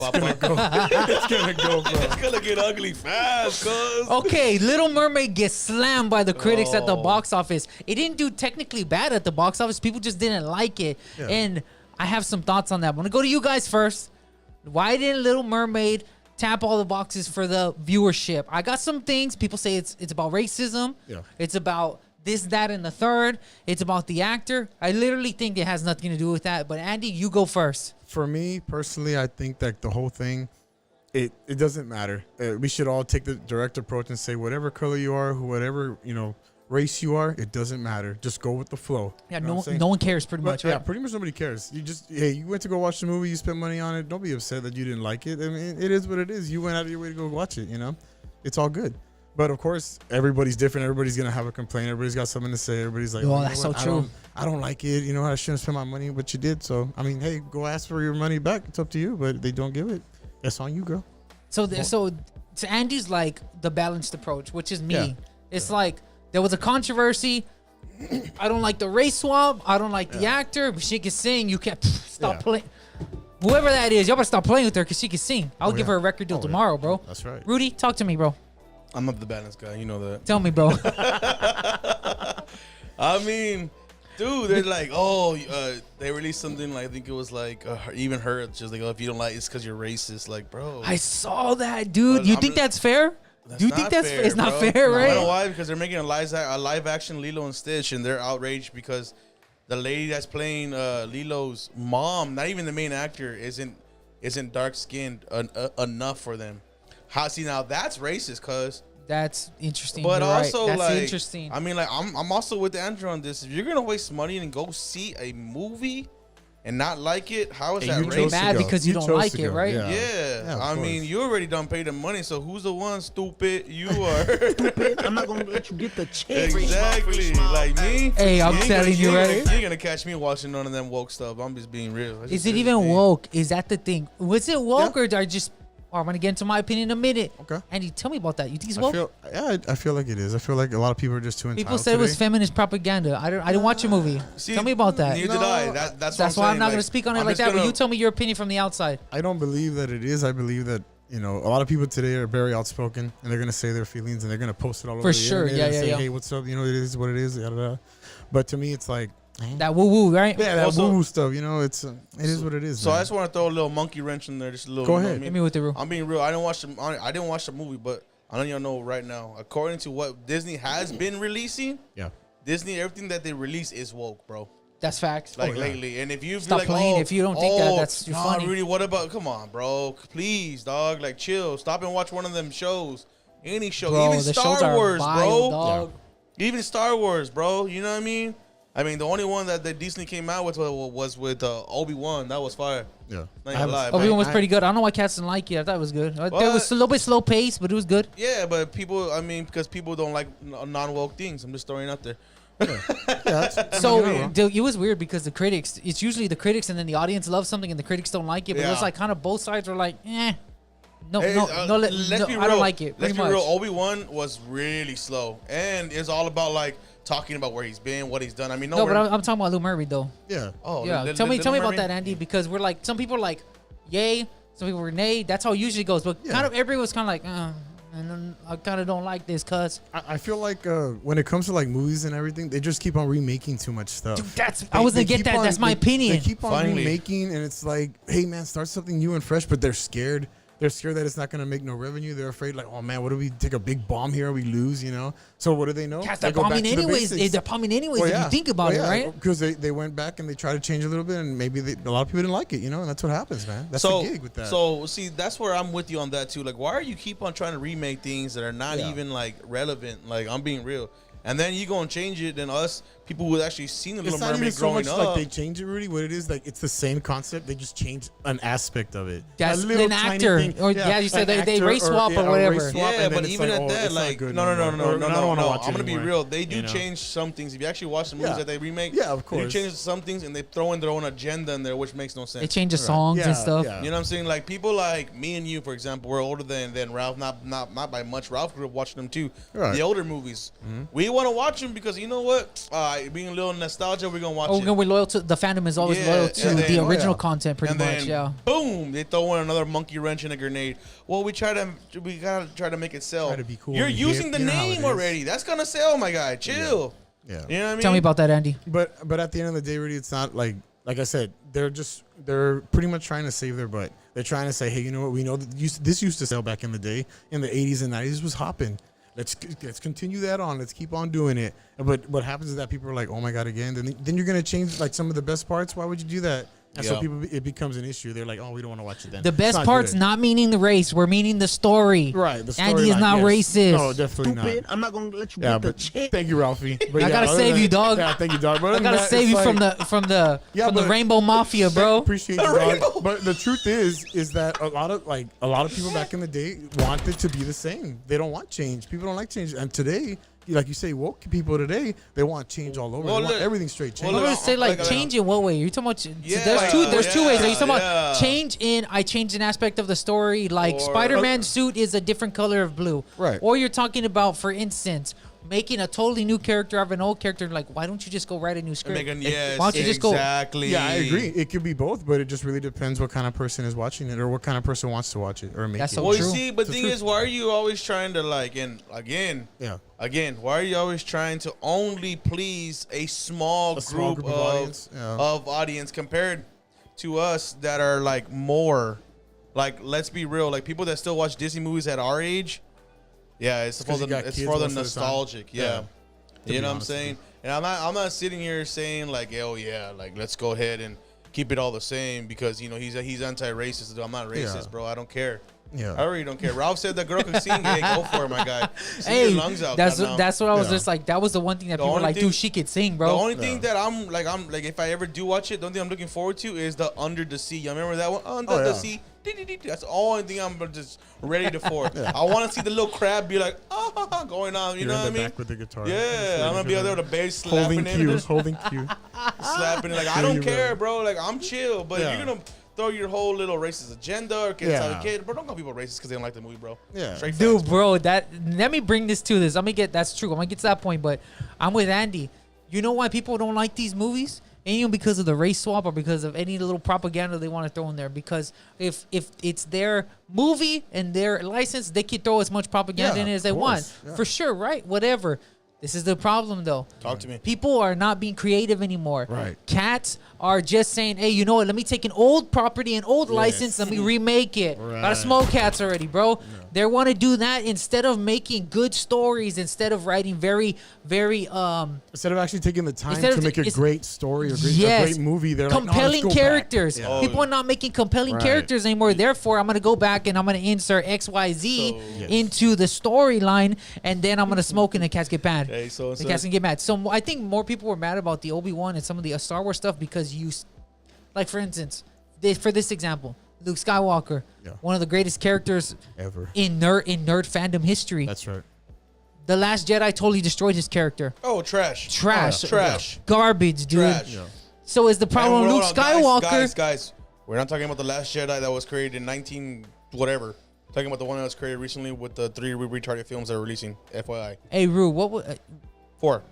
It's gonna go, bro. It's gonna get ugly fast, cuz. Okay, Little Mermaid gets slammed by the critics at the box office. It didn't do technically bad at the box office. People just didn't like it. Yeah. And I have some thoughts on that. I'm going to go to you guys first. Why didn't Little Mermaid tap all the boxes for the viewership? I got some things. People say it's about racism. Yeah. It's about this, that, and the third. It's about the actor. I literally think it has nothing to do with that. But Andy, you go first. For me personally, I think that the whole thing, it doesn't matter. We should all take the direct approach and say whatever color you are, whatever race you are, it doesn't matter. Just go with the flow. Yeah, You know what I'm saying? no one cares pretty much, Yeah, right? pretty much nobody cares. You went to go watch the movie, you spent money on it. Don't be upset that you didn't like it. I mean, it is what it is. You went out of your way to go watch it. It's all good. But of course, everybody's different. Everybody's gonna have a complaint. Everybody's got something to say. Everybody's like, Oh, you know that's what? so true. I don't like it. I shouldn't spend my money, but you did. So I mean, hey, go ask for your money back. It's up to you. But they don't give it. That's on you, girl. So Andy's like the balanced approach, which is me. Yeah. It's like there was a controversy. I don't like the race swap. I don't like the actor. But she can sing. You can't stop playing. Whoever that is, y'all better stop playing with her because she can sing. I'll give her a record deal tomorrow, bro. That's right. Rudy, talk to me, bro. I'm not the balance guy. You know that. Tell me, bro. I mean, dude, they're like, they released something like I think it was like even her. It's just like, if you don't like, it's because you're racist. Like, bro, I saw that, dude. But You I'm think just- that's fair? Do you think that's fair, it's not bro. fair, No, right? I don't know why, because they're making a live action Lilo and Stitch, and they're outraged because the lady that's playing Lilo's mom, not even the main actor, isn't dark skinned enough for them. See, now that's racist, cuz. That's interesting. But You're also, right. That's like, interesting. I mean, like, I'm also with Andrew on this. If you're gonna waste money and go see a movie and not like it, how is And that you You're chose racist? to mad go. because you don't chose like to it, go. right? Yeah, of I mean, course. you already done paid the money, so who's the one, stupid? You are. I'm not gonna let you get the chance. Exactly, like me. Hey, I'm telling you, right? You ain't gonna catch me watching none of them woke stuff. I'm just being real. That's Is just it even me. woke? Is that the thing? Was it woke or I just? Oh, I'm gonna get into my opinion in a minute. Okay. Andy, tell me about that. You think it's I woke? feel like it is. I feel like a lot of people are just too entitled People said it was today. feminist propaganda. I didn't watch a movie. See, tell me about that. Neither did I. That's That's what why I'm I'm not saying. gonna speak on it I'm like just that. But gonna- you tell me your opinion from the outside. I don't believe that it is. I believe that a lot of people today are very outspoken, and they're gonna say their feelings, and they're gonna post it all over the sure. internet Yeah, and yeah, say, yeah. hey, what's up? It is what it is. Yada, yada. But to me, it's like That woo woo, right? that Also- woo-woo stuff. It is what it is. So man. I just want to throw a little monkey wrench in there, just a little. Go you know ahead. what I Hit mean? me with the rule. I'm being real. I didn't watch the movie, but I know y'all know right now. According to what Disney has been releasing, yeah. Disney, everything that they release is woke, bro. That's facts. Like yeah. lately, and if you Stop feel like, playing if you don't think that, that's you're funny. Rudy, what about? Come on, bro. Please, dog. Like, chill. Stop and watch one of them shows. Any show, Bro, even the shows Star are Wars, vile, bro. dog. Even Star Wars, bro. You know what I mean? I mean, the only one that Disney came out with was with Obi-Wan. That was fire. Yeah. Not gonna lie, Obi-Wan was I- pretty good. I don't know why cats didn't like it. I thought it was good. It What? was a little bit slow paced, but it was good. Yeah, but people, I mean, because people don't like non-woke things. I'm just throwing it out there. So it was weird because the critics, it's usually the critics and then the audience loves something and the critics don't like it. But it was Yeah. like kind of both sides were like, eh. Hey, let's be real. I don't like it. Let's Pretty be real. much. Obi-Wan was really slow, and it's all about like talking about where he's been, what he's done. I mean, No, but I'm talking about Little Mermaid though. Yeah. oh, Yeah, tell me about that, Andy, because we're like some people are like, yay, some people were nay. That's how it usually goes. But Yeah. kind of everyone was kind of like, and then I kind of don't like this, cuz. I feel like when it comes to like movies and everything, they just keep on remaking too much stuff. Dude, I was gonna get keep that. on- That's my they opinion. keep on Finally. remaking, and it's like, hey man, start something new and fresh. But they're scared. They're scared that it's not gonna make no revenue. They're afraid, like, oh man, what if we take a big bomb here? We lose, So what do they know? Cats They are go back bombing to the anyways. basics. They're bombing anyways if you think about it, right? Because they went back and they tried to change a little bit, and maybe a lot of people didn't like it, and that's what happens, man. That's the gig with that. So see, that's where I'm with you on that too. Like, why are you keep on trying to remake things that are not Yeah. even like relevant? Like, I'm being real. And then you gonna change it, then us people who actually seen the It's Little not even Mermaid so growing much up. like they change it, Rudy. What it is, like, it's the same concept. They just change an aspect of it. That's A little an tiny actor. thing. Or, yeah, you said an they actor race swap or a whatever. race swap, Yeah, and then but it's even like, at oh, that, it's not like, good no. more. Or, I don't wanna watch I'm it gonna be anymore. real. They do You know? change some things. If you actually watch the movies Yeah. that they remake, Yeah, of they course. do change some things and they throw in their own agenda in there, which makes no sense. They change the songs and Yeah, stuff. yeah. You know what I'm saying? Like, people like me and you, for example, we're older than Ralph. Not by much. Ralph grew up watching them too. Right. The older movies. We want to watch them because you know what? being a little nostalgia, we're gonna watch Oh, it. we're gonna be loyal to the fandom is always Yeah, loyal to and then- the oh, original yeah. content, pretty and much. then, Yeah. boom, they throw in another monkey wrench and a grenade. Well, we gotta try to make it sell. Try to be cool You're and using hip, the you know how it name is. already. That's gonna sell, my guy. Chill. Yeah. You know what I mean? Tell me about that, Andy. But at the end of the day, Rudy, it's not like I said, they're pretty much trying to save their butt. They're trying to say, hey, you know what? We know that this used to sell back in the day, in the 80s and 90s was hopping. Let's continue that on. Let's keep on doing it. But what happens is that people are like, oh my god, again. Then you're gonna change like some of the best parts. Why would you do that? And so it becomes an issue. They're like, oh, we don't want to watch it then. The best It's part's good. not meaning the race. We're meaning the story. Right. The Andy is storyline, not yes. racist. No, definitely Stupid. not. I'm not gonna let you Yeah, get the but check. thank you, Ralphie. But I gotta other save than you, that- dog. Yeah, thank you, dog. But I other than gotta that, save it's you like- from the but- Rainbow Mafia, bro. Appreciate you, dog. But the truth is that a lot of people back in the day wanted to be the same. They don't want change. People don't like change. And today, like you say, woke people today, they want change all over. Well, They want look- everything straight change. I'm well, gonna look, say like like, change in what way? You're talking about Yeah, there's two ways. Are you talking about yeah. change in I changed an aspect of the story, like Or- Spider-Man's suit is a different color of blue, Right. Or you're talking about, for instance, making a totally new character out of an old character. Like, why don't you just go write a new script? Yes, Why don't you just go? exactly. Yeah, I agree. It could be both, but it just really depends what kind of person is watching it or what kind of person wants to watch it or make That's it. so Well, you true. see, but It's the thing truth. is, why are you always trying to like, and again, Yeah. why are you always trying to only please a small small group group of audience? Yeah. of audience compared to us that are like more, like, let's be real, like people that still watch Disney movies at our age. Yeah, it's for you got it's kids for the most of the time. nostalgic. Yeah. Yeah. To You be know what I'm honest with saying? And I'm not sitting here saying like, oh yeah, like let's go ahead and keep it all the same because you know he's anti-racist. I'm not racist, Yeah. bro. I don't care. Yeah. I really don't care. Ralph said the girl could sing. Hey, go for it, my guy. Sing Hey, your lungs out. that's goddamn. what I was Yeah. just like. That was the one thing that The people were only like, thing- dude, she could sing, The bro. only thing that I'm like, if I ever do watch it, the only thing I'm looking forward to is the Under the Sea. You remember that one? Under the yeah. Sea. That's the only thing I'm just ready for. I want to see the little crab be like, going on. You You're know what I in the mean? back with the guitar. Yeah, I'm gonna be out there with a bass slapping holding it, cue, holding cue. slapping it. Like I Feel don't you, care, bro. bro. Like I'm chill, but Yeah. if you're gonna throw your whole little racist agenda or Yeah. kid, bro, don't call people racist because they don't like the movie, bro. Yeah. Straight Dude, facts, bro, let me bring this to this. That's true. I'm gonna get to that point, but I'm with Andy. You know why people don't like these movies? Ain't even because of the race swap or because of any little propaganda they want to throw in there. Because if it's their movie and their license, they can throw as much propaganda Yeah, in it as they of want. course. Yeah. For sure, right? Whatever. This is the problem, though. Talk to me. People are not being creative anymore. Right. Cats are just saying, hey, you know what? Let me take an old property, an old license, let me remake it. Got Right. to smoke cats already, bro. They want to do that instead of making good stories, instead of writing very, very Instead of actually taking the time Instead to of make a it's- great story or a Yes. great movie, they're compelling like, no, let's go characters. Back. Yeah. People are not making compelling Right. characters anymore. Therefore, I'm going to go back and I'm going to insert XYZ So- Yes. into the storyline, and then I'm going to smoke and the cats get bad. Okay, so The cats can get mad. So I think more people were mad about the Obi-Wan and some of the Star Wars stuff because like for instance, for this example, Luke Skywalker, Yeah. one of the greatest characters Ever. in nerd fandom history. That's right. The Last Jedi totally destroyed his character. Oh, trash. Trash. Trash. Garbage, dude. Trash. Yeah. So is the problem And Luke hold on, Skywalker? Guys, we're not talking about the Last Jedi that was created in 19 whatever. Talking about the one that was created recently with the 3 retarded films that are releasing. FYI. Hey, Rue, what was... 4.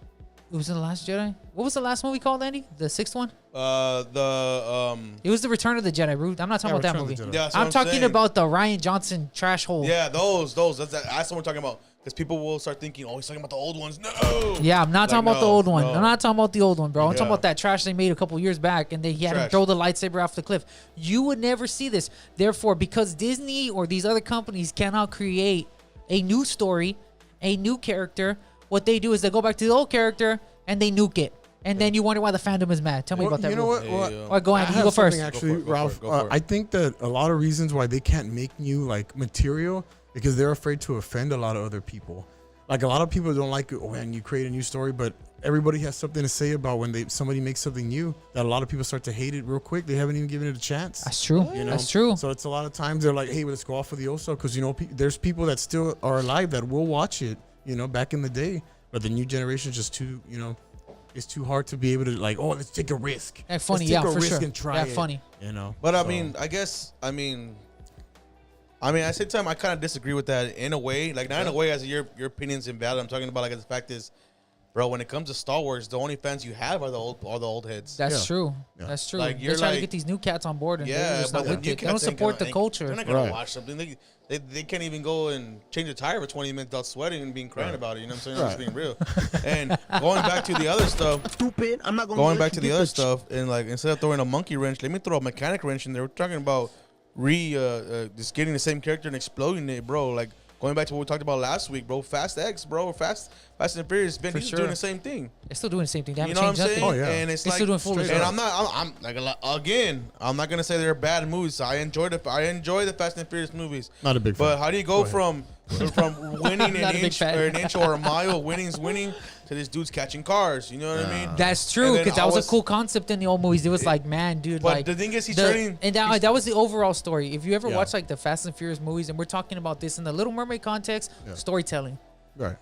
It was in The Last Jedi? What was the last movie called, Andy? The sixth one? It was The Return of the Jedi, Rue. I'm not talking about that Return of movie. the Jedi. Yeah, that's what I'm talking saying. about the Ryan Johnson trash hole. Yeah, those. That's what we're talking about. Because people will start thinking, oh, he's talking about the old ones. No. Yeah, I'm not Like, talking about the no, old one. no. I'm not talking about the old one, bro. I'm talking Yeah. about that trash they made a couple years back, and he had him Trash. throw the lightsaber off the cliff. You would never see this. Therefore, because Disney or these other companies cannot create a new story, a new character, what they do is they go back to the old character and they nuke it. And then you wonder why the fandom is mad. Tell me about that. You know Rule. what? Well, Yeah. All right, go I ahead. You have go first. something actually, Go for it, Ralph. go for it. I think that a lot of reasons why they can't make new like material because they're afraid to offend a lot of other people. Like a lot of people don't like it when you create a new story, but everybody has something to say about when somebody makes something new. That a lot of people start to hate it real quick. They haven't even given it a chance. That's true. You know? That's true. So it's a lot of times they're like, hey, let's go off of the Oso because you know there's people that still are alive that will watch it. You know, back in the day, but the new generation is just too. You know, it's too hard to be able to like, oh, let's take a risk. Yeah, funny, Let's yeah, take a for risk sure. and try Yeah, it. funny. You know, But I So- mean, I guess, at the same time, I kind of disagree with that in a way. Like, not in a way as your opinion's invalid. I'm talking about, like, the fact is, bro, when it comes to Star Wars, the only fans you have are the old heads. That's Yeah. true. Yeah. That's true. Like, They you're try to like- get these new cats on board, and Yeah, they're just but not the with new it. They don't cats ain't support the gonna- culture. They're not gonna Right. watch something. They can't even go and change a tire for 20 minutes without sweating and being crying about it. You know what I'm saying? I'm just being real. And going back to the other stuff, Stupid. I'm not gonna going let back you to the get other stuff, and like instead of throwing a monkey wrench, let me throw a mechanic wrench in there. We're talking about just getting the same character and exploding it, bro. Like going back to what we talked about last week, bro. Fast X, bro. Fast and Furious. Vin For Diesel's sure. doing the same thing. They're still doing the same thing. They You haven't know what I'm changed saying? nothing. Oh, yeah. And it's They're like, still doing foolish and stuff. I'm not. I'm like again. I'm not gonna say they're bad movies. I enjoy the Fast and Furious movies. Not a big fan. But how do you go ahead. from winning Not a big fan. an inch or a mile, winning to this dude's catching cars? You know what I mean? That's true, And then because that I was a was- cool concept in the old movies. It was like, man, dude, But like the thing is, he's turning. and that was the overall story. If you ever Yeah. watch like the Fast and Furious movies, and we're talking about this in the Little Mermaid context, Yeah. storytelling. Right.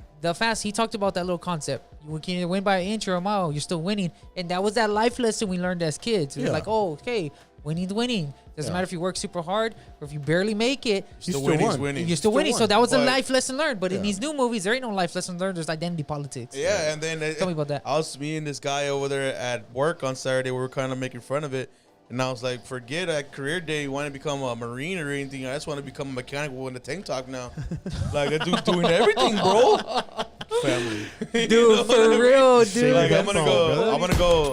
He talked about that little concept. You can either win by an inch or a mile. You're still winning, and that was that life lesson we learned as kids. We were Yeah. like, oh, okay, winning's winning. Doesn't Yeah. matter if you work super hard or if you barely make it. Still still winning, won. winning. You're still winning. So won. that was a But- life lesson learned. But in Yeah. these new movies, there ain't no life lesson learned. There's identity politics. Yeah, and then Tell me about that. I was me and this guy over there at work on Saturday. We were kind of making fun of it, and I was like, "Forget at career day. You want to become a marine or anything? I just want to become a mechanic in the tank top now. Like that dude's doing everything, bro. Family, Dude, for real, dude. Like I'm That's gonna all, brother.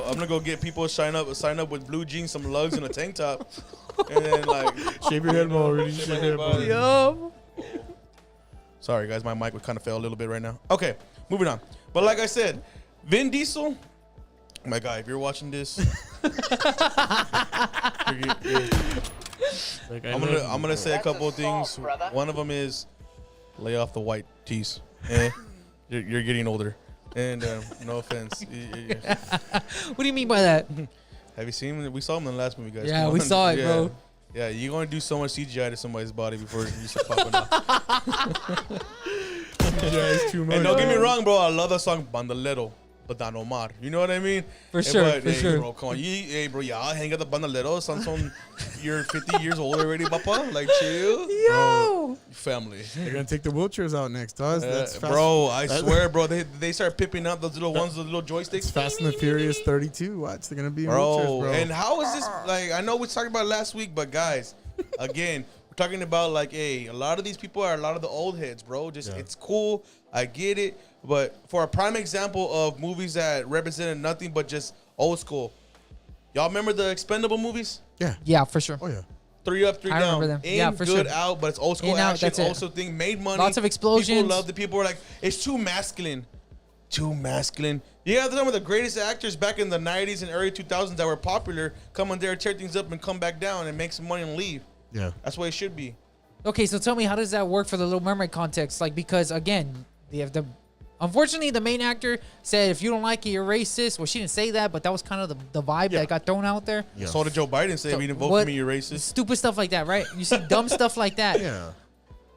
I'm gonna go get people to sign up with blue jeans, some lugs, and a tank top, and then like Shave your head more, Rudy. shave Shave my your head head bald. more. Yup. Sorry, guys, my mic would kind of fail a little bit right now. Okay, moving on. But like I said, Vin Diesel, my guy, if you're watching this, I'm gonna say a couple of things. One of them is lay off the white tees. You're getting older, and no offense. What do you mean by that? Have you seen him? We saw him in the last movie, guys. Yeah, Come we on. saw it, Yeah. bro. Yeah, you're going to do so much CGI to somebody's body before you start popping off. Yeah, it's too much. And don't get me wrong, bro. I love that song Bandolero, but not Omar. You know what I mean? For sure, But, for sure. Bro, come on. Hey, bro, yeah, hang out the Bandolero. Son, you're 50 years old already, papa. Like, chill. Yo. Family. They're gonna take the wheelchairs out next, Dawes. That's fast. Bro, I that's- swear, bro, they start pipping up those little ones, those little joysticks. It's Fast and the Furious 32. Watch, they're gonna be in Bro, wheelchairs, bro. and how is this? Like, I know we talked about it last week, but guys, again, we're talking about like, hey, a lot of these people are a lot of the old heads, bro. Just Yeah. it's cool, I get it, but for a prime example of movies that represented nothing but just old school, y'all remember the Expendable movies? Yeah. Yeah, for sure. Oh yeah. 3 Up, 3 I Down. remember them. In, Yeah, for good, sure. out, but it's old school In, out, action. that's it. Also, thing made money. Lots of explosions. People love the people were like, it's too masculine. Too masculine. Yeah, some of the greatest actors back in the 90s and early 2000s that were popular come on there, tear things up, and come back down and make some money and leave. Yeah. That's what it should be. Okay, so tell me, how does that work for the Little Mermaid context? Like, because again, unfortunately, the main actor said, if you don't like it, you're racist. Well, she didn't say that, but that was kind of the vibe Yeah. that got thrown out there. Yeah. So did Joe Biden say, So if you didn't vote what- for me, you're racist? Stupid stuff like that, right? You see dumb stuff like that. Yeah.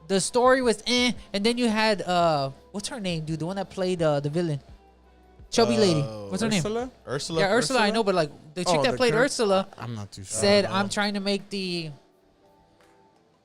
The story was and then you had what's her name, dude? The one that played the villain, chubby lady. What's her name? Ursula? Ursula? Yeah, Ursula. I know, but like the chick Oh, that the played current- Ursula I'm not too sure. said, "I'm trying to make the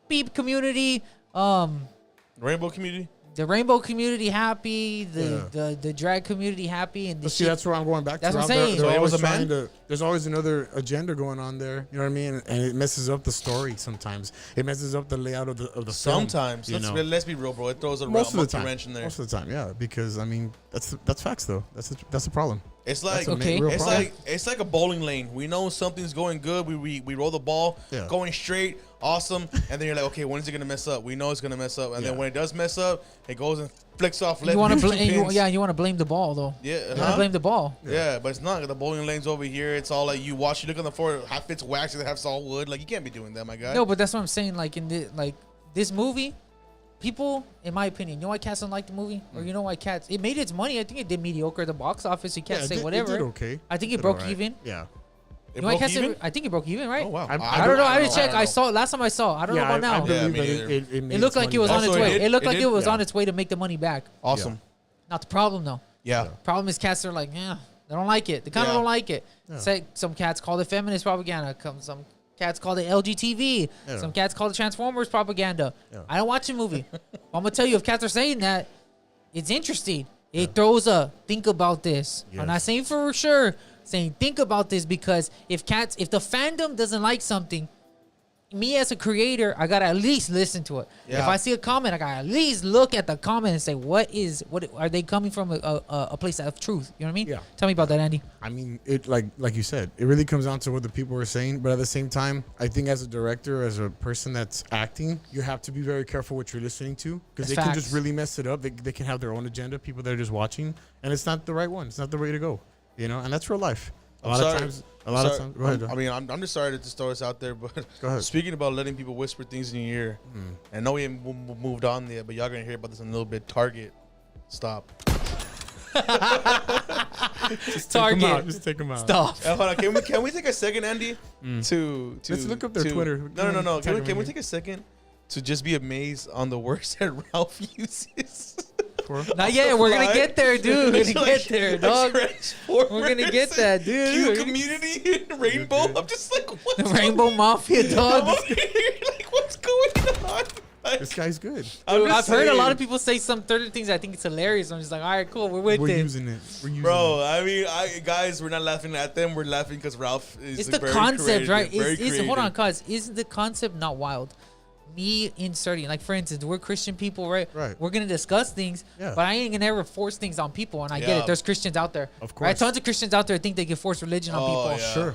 beep community, Rainbow community? the rainbow community happy, the drag community happy, and But this see, shit." that's where I'm going back That's to. what I'm They're- saying. they're So it was always a man? trying to- There's always another agenda going on there. You know what I mean? And it messes up the story sometimes. It messes up the layout of the film. Sometimes. you know? Let's be real, bro. It throws a Most of the monkey time. wrench in there. Most of the time, yeah. Because I mean, that's facts though. That's the problem. It's like That's a Okay. real it's problem. like a bowling lane. We know something's going good. We roll the ball, Yeah. going straight, awesome, and then you're like, okay, when is it gonna mess up? We know it's gonna mess up, and then Yeah. when it does mess up, it goes and flicks off left. you want to two blame, pins. you want to blame the ball though. Yeah, You want huh? to blame the ball. Yeah, but it's not. The bowling lane's over here. It's all like you watch. You look on the floor, half it's wax and half it's all wood. Like you can't be doing that, my guy. No, but that's what I'm saying. Like this movie, people, in my opinion, you know why cats don't like the movie, or you know why cats? It made its money. I think it did mediocre at the box office. You can't Yeah, say it whatever. did okay. I think it Did broke alright. even. Yeah. it You know why broke cats even. I think it broke even, right? Oh wow. I I don't know. I don't didn't check. don't I know. saw it last time I saw. I don't know Yeah, about I now. believe me that neither. it made It looked its like money it was back. on its Also, it way. did- It looked it like did- it was yeah. on its way to make the money back. Awesome. Not the problem though. Yeah. Problem is cats are like, yeah, they don't like it. They kind of Yeah. don't like it. Yeah. Say some cats call it feminist propaganda. Some cats call it LGTV. Yeah. Some cats call it Transformers propaganda. Yeah. I don't watch the movie. I'm gonna tell you, if cats are saying that, it's interesting. It throws a think about this. I'm not Yes. saying for sure, saying think about this, because if the fandom doesn't like something, me as a creator, I gotta at least listen to it. Yeah. If I see a comment, I gotta at least look at the comment and say, what are they coming from a place of truth? You know what I mean? Yeah. Tell me about that, Andy. I mean, it like you said, it really comes down to what the people are saying. But at the same time, I think as a director, as a person that's acting, you have to be very careful what you're listening to, because That's they can facts. just really mess it up. They can have their own agenda. People that are just watching, and it's not the right one. It's not the way to go. You know, and that's real life. A lot of times. Go ahead. I mean, I'm just sorry to just throw this out there, but Go ahead. speaking about letting people whisper things in your ear, I know we haven't moved on yet, but y'all gonna hear about this in a little bit. Target, stop. Target. Just take them out. Stop. Hold on, can we take a second, Andy, to Let's look up their Twitter. No. Tag them Can we in take a second to just be amazed on the words that Ralph uses? Not yet. We're gonna get there, dude. We're gonna get there, dog. We're gonna get that, dude. Q We're gonna- community Rainbow. I'm just like, what's The going Rainbow Mafia, I'm dog. over here, like, what's going on? Like, This guy's good. I'm Dude, just I've heard a lot saying. of people say some certain things. I think it's hilarious. I'm just like, all right, cool. We're with We're it. using it. We're using Bro, it. I mean, guys, we're not laughing at them. We're laughing because Ralph is It's the very concept, creative, right? very Hold on, creative. cause isn't the concept not wild? Me inserting, like, for instance, we're Christian people, right? Right. We're gonna discuss things, Yeah. but I ain't gonna ever force things on people. And I get Yeah. it. There's Christians out there, Of right? course. Tons of Christians out there think they can force religion on Oh, people. yeah. Sure.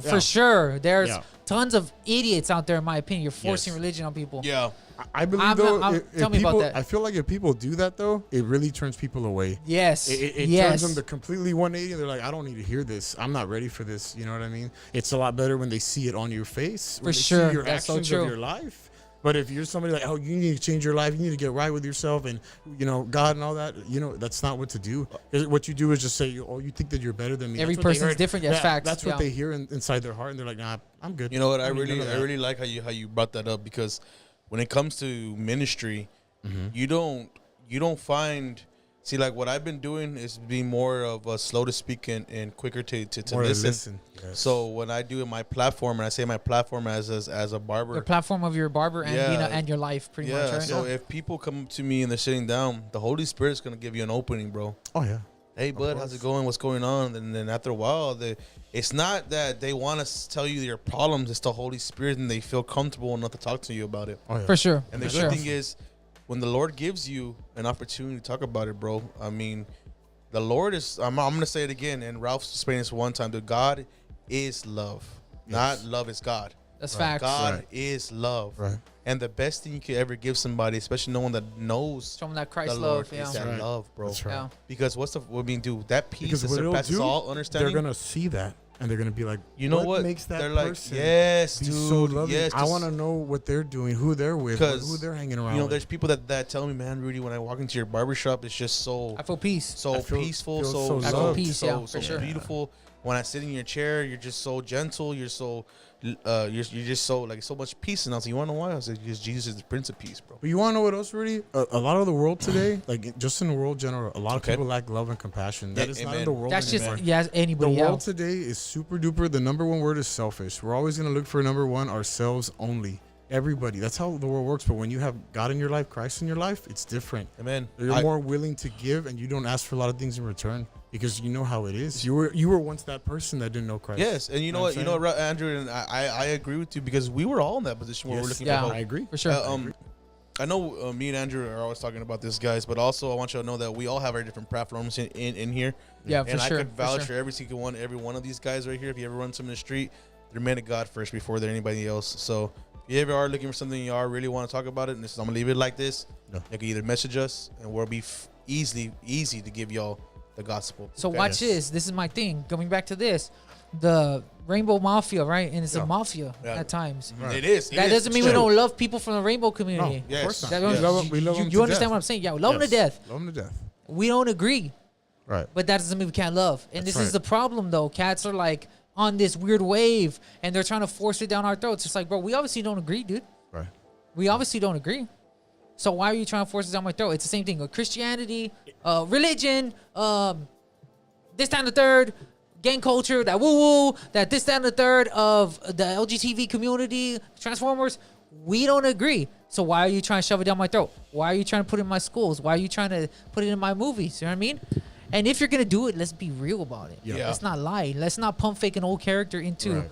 For Yeah. sure. There's Yeah. tons of idiots out there, in my opinion. You're forcing Yes. religion on people. Yeah. I believe I'm though, not- if tell me about people, that. I feel like if people do that though, it really turns people away. Yes. It yes. turns them to completely 180. And they're like, I don't need to hear this. I'm not ready for this. You know what I mean? It's a lot better when they see it on your face. When For they sure. See your That's so actions true. of your life. But if you're somebody like, oh, you need to change your life, you need to get right with yourself, and you know God and all that, you know that's not what to do. What you do is just say, oh, you think that you're better than me. Every That's what they person's heard. different. That's facts. That's what Yeah. they hear inside their heart, and they're like, nah, I'm good. You know what? I don't need none of that. really like how you brought that up, because when it comes to ministry, Mm-hmm. you don't find. See, like what I've been doing is being more of a slow to speak and quicker to More to listen. Yes. So when I do my platform, and I say my platform as a barber, The platform of your barber and Yeah. being and your life, pretty much, right? So if people come to me and they're sitting down, the Holy Spirit's gonna give you an opening, bro. oh yeah. Hey, bud, how's it going? What's going on? And then after a while, it's not that they want to tell you their problems. It's the Holy Spirit, and they feel comfortable enough to talk to you about it. Oh yeah. For sure. And the For good sure. thing is, when the Lord gives you an opportunity to talk about it, bro, I mean, the Lord is, I'm going to say it again, and Ralph explained this one time, that God is love. Not love is God. That's facts. God Right. is love. Right. And the best thing you could ever give somebody, especially no one that knows Show them that the Christ Lord, love. Yeah. is that Right. love, bro. That's right. Yeah. Because dude, that peace Because that what it'll surpasses do, all they're understanding. gonna see that, and they're gonna be like, You know what? makes that They're like, person yes, be dude. so loving? Yes, I want to know what they're doing, who they're with, because who they're hanging around. You know, with. there's people that tell me, man, Rudy, when I walk into your barbershop, it's just so I feel peace. so I feel peaceful, so I feel loved. peace, yeah, so for sure. beautiful. When I sit in your chair, you're just so gentle. You're so, you're just so like so much peace. And I was like, you want to know why? I was like, because Jesus is the Prince of Peace, bro. But you want to know what else, Rudy? A lot of the world today, like just in the world general, a lot of Okay. people lack love and compassion. That Yeah, is not amen. in the world That's just anymore. yeah. The Anybody world else? today is super duper. The number one word is selfish. We're always going to look for number one, ourselves only. Everybody. That's how the world works. But when you have God in your life, Christ in your life, it's different. Amen. You're more willing to give, and you don't ask for a lot of things in return because you know how it is. You were once that person that didn't know Christ. Yes, and you know what? You know what, Andrew, and I agree with you, because we were all in that position where we're looking Yeah. for help. I agree. For sure. I know me and Andrew are always talking about this, guys, but also I want you to know that we all have our different platforms in here. Yeah, for and sure, I could for vouch sure. for every one of these guys right here. If you ever run some in the street, they're men of God first before they're anybody else. So if you ever are looking for something you are really want to talk about it, and I'm gonna leave it like this, No. you can either message us, and we'll be easy to give y'all the gospel. So Okay? watch this. This is my thing. Going back to this, the Rainbow Mafia, right? And it's a mafia Yeah. at times. Right. It is. That doesn't mean we don't love people from the rainbow community. No, Yes. of course not. That Yes. don't- We love you, them you to understand death. what I'm saying? Yeah, we love them to death. Love them to death. We don't agree, Right. but that doesn't mean we can't love. And That's this is right. the problem, though. Cats are like on this weird wave, and they're trying to force it down our throats. It's like, bro, we obviously don't agree, dude. Right. We obviously don't agree. So why are you trying to force it down my throat? It's the same thing. Christianity, religion, this, that, and the third, gang culture, that woo-woo, that this, that, and the third of the LGTV community, Transformers. We don't agree. So why are you trying to shove it down my throat? Why are you trying to put it in my schools? Why are you trying to put it in my movies? You know what I mean? And if you're gonna do it, let's be real about it. Yeah. Let's not lie. Let's not pump fake an old character into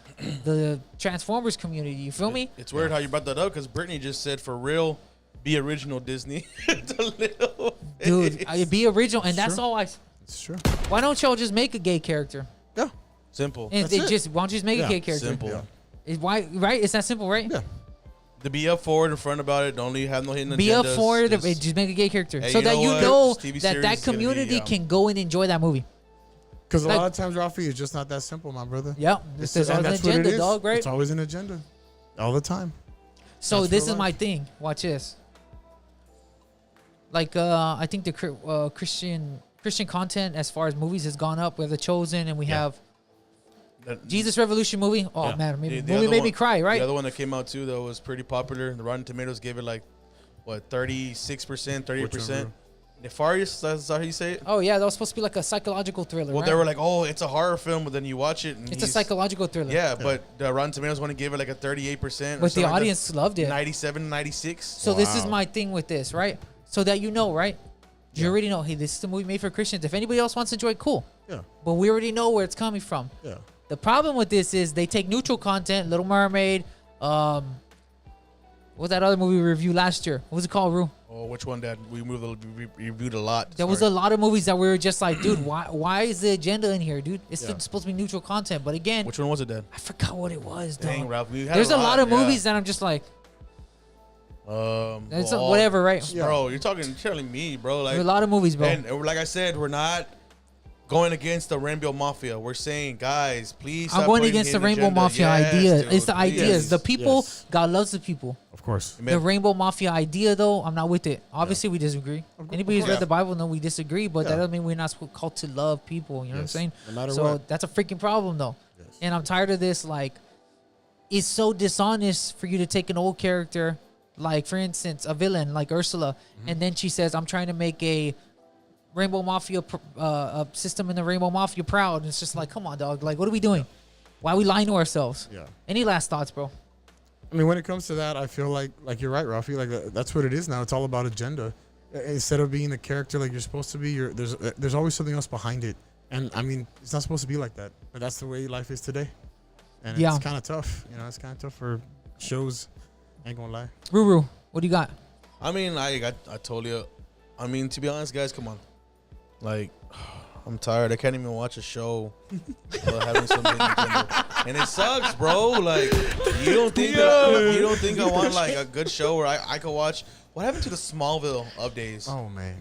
the Transformers community. You feel me? It's weird how you brought that up because Brittany just said, for real, be original, Disney. It's a little Dude, be original, and that's Sure. all I. It's true. Why don't y'all just make a gay character? Yeah. simple. And That's it it. just why don't you just make a Yeah, gay character? Simple. Yeah. Why right? It's that simple, right? Yeah. To be up forward in front about it, don't have no hidden agendas. Be up for it. Just- Just make a gay character, Hey, so you that know you what? know This TV that series that is gonna be, community yeah. can go and enjoy that movie. Because a Like- lot of times, Rafi, it's just not that simple, my brother. Yep. It's, There's and always an that's what it agenda, is. dog. Right. It's always an agenda. All the time. So That's this real is my life. thing. Watch this. Like I think the Christian content as far as movies has gone up. We have The Chosen, and we have that- Jesus Revolution movie. Oh Yeah. man, the movie other made me one- cry. Right. The other one that came out too that was pretty popular. The Rotten Tomatoes gave it like, what, 36%, 38%. Nefarious, that's how you say it? Oh yeah, that was supposed to be like a psychological thriller. Well, right? they were like, oh, it's a horror film, but then you watch it and It's a he's- psychological thriller. Yeah, but the Rotten Tomatoes one gave it like a 38%. But the audience loved it. 97, 96. So this is Wow. my thing with this, right? So that you know, right? You already know, hey, this is a movie made for Christians. If anybody else wants to enjoy it, cool. Yeah. But we already know where it's coming from. Yeah. The problem with this is they take neutral content, Little Mermaid, what was that other movie we reviewed last year? What was it called, Rue? Oh, which one that we reviewed a lot? There was a lot of movies that we were just like, dude, why is the agenda in here, dude? It's Yeah. supposed to be neutral content. But again, Which one was it, Dad? I forgot what it was, dog. Dang, Ralph. We had There's a lot of yeah. movies that I'm just like, it's well, whatever, right? Bro, you're telling me, bro. Like, There's a lot of movies, bro. and like I said, we're not going against the Rainbow Mafia. We're saying, guys, please. I'm stop going putting against the hidden Rainbow agenda. Mafia Yes, idea. dude, It's the please. ideas. The people, Yes. God loves the people. Of course. The Rainbow Mafia idea, though, I'm not with it. Obviously, we disagree. Anybody who's course. read the Bible know we disagree, but that Yeah. doesn't mean we're not called to love people. You know Yes. what I'm saying? No matter so what. that's a freaking problem, though. Yes. And I'm tired of this. Like, it's so dishonest for you to take an old character, like for instance, a villain like Ursula, and then she says, "I'm trying to make a Rainbow Mafia a system in the Rainbow Mafia proud." And it's just like, come on, dog. Like, what are we doing? Why are we lying to ourselves? Yeah. Any last thoughts, bro? I mean, when it comes to that, I feel like you're right, Rafi. Like that's what it is now. It's all about agenda. Instead of being the character like you're supposed to be, there's always something else behind it. And I mean, it's not supposed to be like that. But that's the way life is today. And Yeah. it's kind of tough. You know, it's kind of tough for shows. Ain't gonna lie. Ruru, what do you got? I mean, I told you. I mean, to be honest, guys, come on. Like, I'm tired. I can't even watch a show without having something. And it sucks, bro. Like, you don't think I want like a good show where I could watch. What happened to the Smallville updates? Oh man.